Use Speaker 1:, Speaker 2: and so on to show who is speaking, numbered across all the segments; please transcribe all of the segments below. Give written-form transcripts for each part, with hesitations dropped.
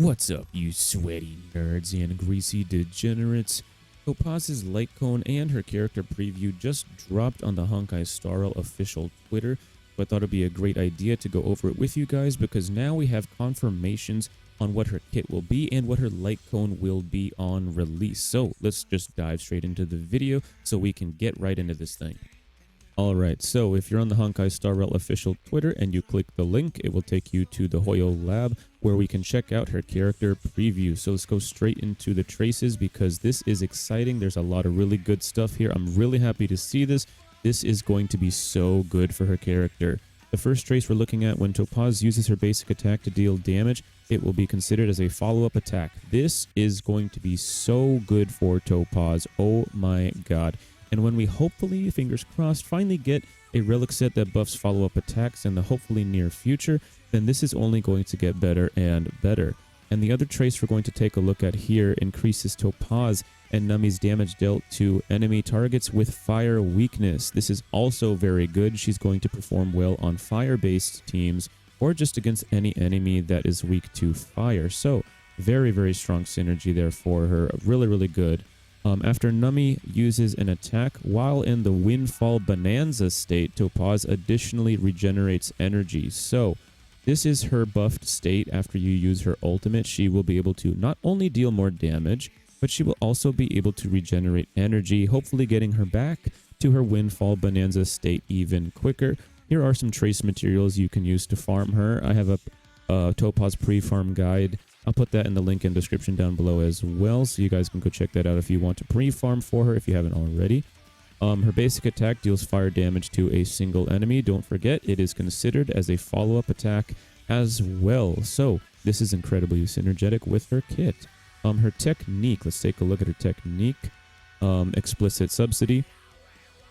Speaker 1: What's up, you sweaty nerds and greasy degenerates? Topaz's light cone and her character preview just dropped on the Honkai Star Rail official Twitter, so I thought it'd be a great idea to go over it with you guys because now we have confirmations on what her kit will be and what her light cone will be on release. So let's just dive straight into the video so we can get right into this thing. Alright, so if you're on the Honkai Star Rail official Twitter and you click the link, it will take you to the Hoyo lab where we can check out her character preview. So let's go straight into the traces because this is exciting. There's a lot of really good stuff here. I'm really happy to see this. This is going to be so good for her character. The first trace we're looking at, when Topaz uses her basic attack to deal damage, it will be considered as a follow-up attack. This is going to be so good for Topaz. Oh my god. And when we hopefully, fingers crossed, finally get a relic set that buffs follow-up attacks in the hopefully near future, then this is only going to get better and better. And the other trace we're going to take a look at here increases Topaz and Nummy's damage dealt to enemy targets with fire weakness. This is also very good. She's going to perform well on fire-based teams or just against any enemy that is weak to fire. So very, very strong synergy there for her. Really, really good. After Nummy uses an attack while in the Windfall Bonanza state, Topaz additionally regenerates energy. So this is her buffed state. After you use her ultimate, she will be able to not only deal more damage, but she will also be able to regenerate energy, hopefully getting her back to her Windfall Bonanza state even quicker. Here are some trace materials you can use to farm her. I have a Topaz pre-farm guide. I'll put that in the link in the description down below as well, so you guys can go check that out if you want to pre-farm for her if you haven't already. Her basic attack deals fire damage to a single enemy. Don't forget, it is considered as a follow-up attack as well. So this is incredibly synergetic with her kit. Her technique, let's take a look at her technique. Explicit subsidy.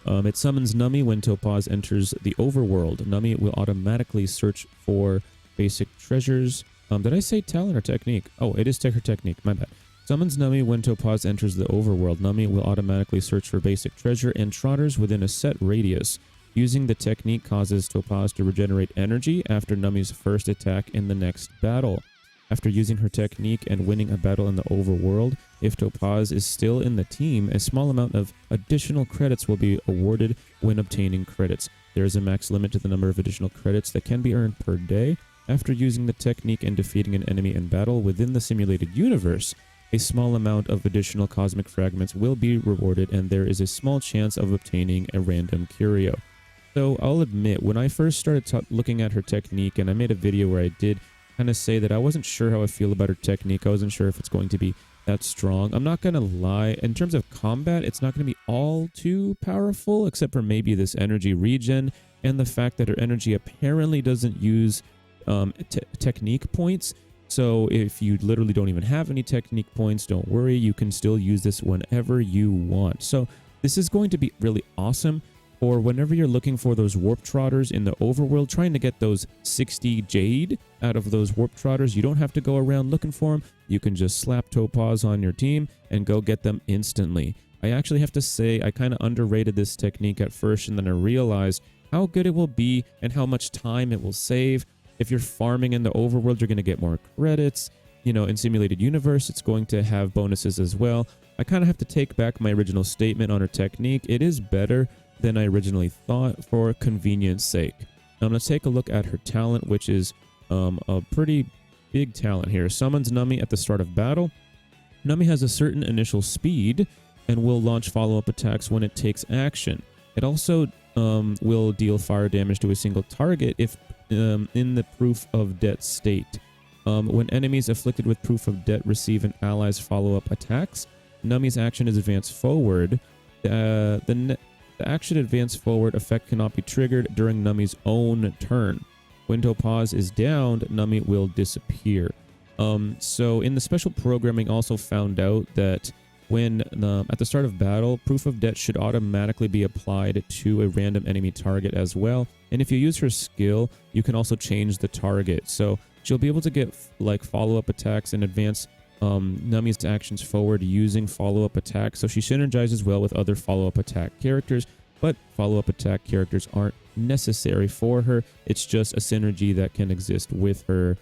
Speaker 1: It summons Nummy when Topaz enters the overworld. Nummy will automatically search for basic treasures. Did I say talent or technique? Oh, it is her technique. My bad. Summons Nummy when Topaz enters the overworld. Nummy will automatically search for basic treasure and trotters within a set radius. Using the technique causes Topaz to regenerate energy after Nummy's first attack in the next battle. After using her technique and winning a battle in the overworld, if Topaz is still in the team, a small amount of additional credits will be awarded when obtaining credits. There is a max limit to the number of additional credits that can be earned per day. After using the technique and defeating an enemy in battle within the simulated universe, a small amount of additional cosmic fragments will be rewarded, and there is a small chance of obtaining a random curio. So I'll admit, when I first started looking at her technique, and I made a video where I did kind of say that I wasn't sure how I feel about her technique. I wasn't sure if it's going to be that strong. I'm not going to lie. In terms of combat, it's not going to be all too powerful, except for maybe this energy regen and the fact that her energy apparently doesn't use technique points. So if you literally don't even have any technique points, don't worry, you can still use this whenever you want. So this is going to be really awesome for whenever you're looking for those warp trotters in the overworld, trying to get those 60 jade out of those warp trotters. You don't have to go around looking for them. You can just slap Topaz on your team and go get them instantly. I actually have to say I kind of underrated this technique at first, and then I realized how good it will be and how much time it will save. If you're farming in the overworld, you're going to get more credits. You know, in Simulated Universe, it's going to have bonuses as well. I kind of have to take back my original statement on her technique. It is better than I originally thought for convenience sake. Now, let's take a look at her talent, which is a pretty big talent here. Summons Nummy at the start of battle. Nummy has a certain initial speed and will launch follow-up attacks when it takes action. It also will deal fire damage to a single target if in the Proof of Debt state. When enemies afflicted with Proof of Debt receive an ally's follow-up attacks, Nummy's action is advance forward. The action advance forward effect cannot be triggered during Nummy's own turn. When Topaz is downed, Nummy will disappear. So in the special programming also found out that when at the start of battle, Proof of Debt should automatically be applied to a random enemy target as well. And if you use her skill, you can also change the target. So she'll be able to get like follow-up attacks and advance Nummy's actions forward using follow-up attacks. So she synergizes well with other follow-up attack characters, but follow-up attack characters aren't necessary for her. It's just a synergy that can exist with her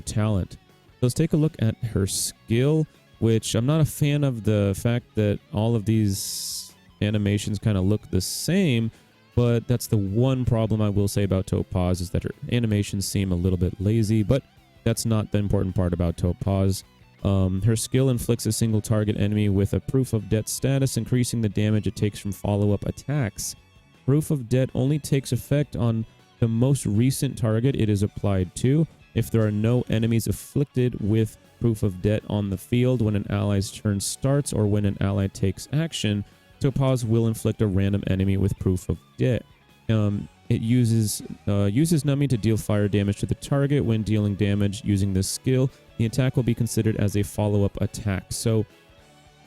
Speaker 1: talent. let's take a look at her skill, which I'm not a fan of the fact that all of these animations kind of look the same, but that's the one problem I will say about Topaz, is that her animations seem a little bit lazy, but that's not the important part about Topaz. Her skill inflicts a single target enemy with a Proof of Debt status, increasing the damage it takes from follow-up attacks. Proof of Debt only takes effect on the most recent target it is applied to. If there are no enemies afflicted with Proof of Debt on the field when an ally's turn starts or when an ally takes action, Topaz will inflict a random enemy with Proof of Debt. It uses Nummy to deal fire damage to the target. When dealing damage using this skill, the attack will be considered as a follow-up attack. So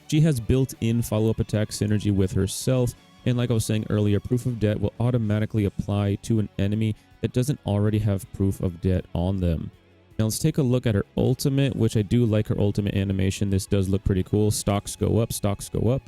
Speaker 1: she has built-in follow-up attack synergy with herself, and like I was saying earlier, Proof of Debt will automatically apply to an enemy that doesn't already have Proof of Debt on them. Now let's take a look at her ultimate, which I do like her ultimate animation. This does look pretty cool. Stocks go up, stocks go up.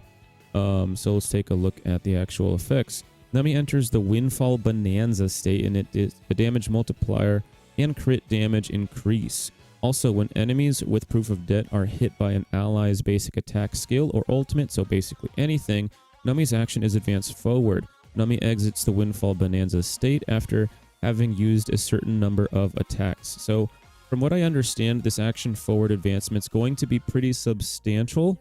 Speaker 1: So let's take a look at the actual effects. Nummy enters the Windfall Bonanza state, and it is the damage multiplier and crit damage increase. Also, when enemies with Proof of Debt are hit by an ally's basic attack skill or ultimate, so basically anything, Nummy's action is advanced forward. Nummy exits the Windfall Bonanza state after having used a certain number of attacks. So from what I understand, this action forward advancement is going to be pretty substantial.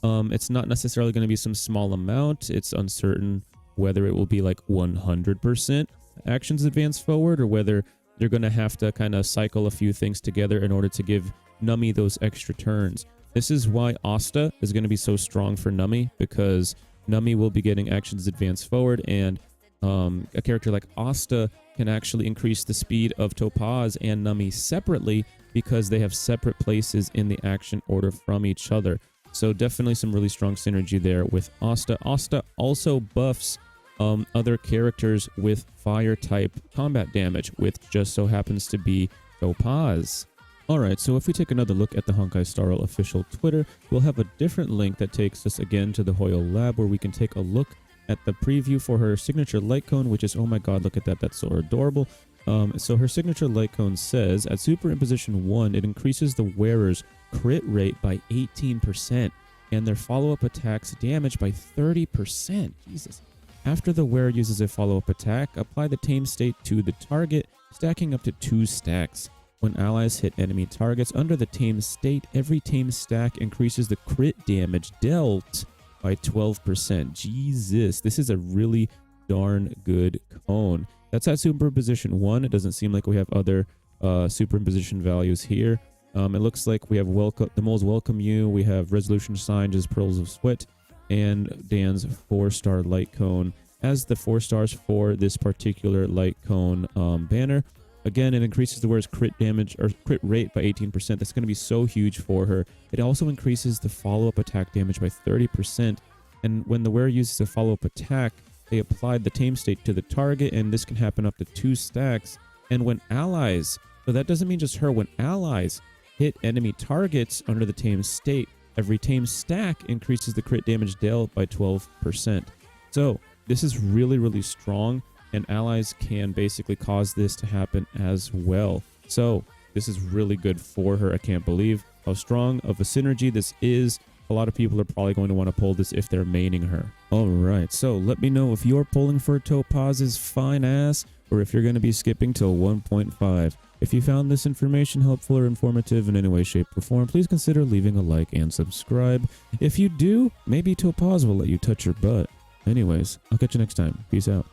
Speaker 1: It's not necessarily going to be some small amount. It's uncertain whether it will be like 100% actions advance forward, or whether they're going to have to kind of cycle a few things together in order to give Nummy those extra turns. This is why Asta is going to be so strong for Nummy, because Nummy will be getting actions advance forward, and a character like Asta can actually increase the speed of Topaz and Nummy separately because they have separate places in the action order from each other. So definitely some really strong synergy there with Asta. Asta also buffs other characters with fire type combat damage, which just so happens to be Topaz. Alright, so if we take another look at the Honkai Star Rail official Twitter, we'll have a different link that takes us again to the Hoyle lab, where we can take a look at the preview for her signature light cone, which is, oh my god, look at that, that's so adorable. So her signature light cone says, at Superimposition 1, it increases the wearer's crit rate by 18% and their follow-up attacks damage by 30%. Jesus. After the wearer uses a follow-up attack, apply the tame state to the target, stacking up to 2 stacks. When allies hit enemy targets under the tame state, every tame stack increases the crit damage dealt by 12%. Jesus, this is a really darn good cone. That's at Superimposition 1. It doesn't seem like we have other superimposition values here. It looks like we have the Moles Welcome You, we have Resolution Sign, just Pearls of Sweat, and Dan's 4-star light cone as the 4 stars for this particular light cone banner. Again, it increases the wearer's crit damage or crit rate by 18%. That's going to be so huge for her. It also increases the follow-up attack damage by 30%. And when the wearer uses a follow-up attack, they applied the tame state to the target, and this can happen up to 2 stacks. And when allies, so that doesn't mean just her, when allies hit enemy targets under the tame state, every tame stack increases the crit damage dealt by 12%. So this is really, really strong, and allies can basically cause this to happen as well. So this is really good for her. I can't believe how strong of a synergy this is. A lot of people are probably going to want to pull this if they're maining her. Alright, so let me know if you're pulling for Topaz's fine ass, or if you're going to be skipping till 1.5. If you found this information helpful or informative in any way, shape, or form, please consider leaving a like and subscribe. If you do, maybe Topaz will let you touch your butt. Anyways, I'll catch you next time. Peace out.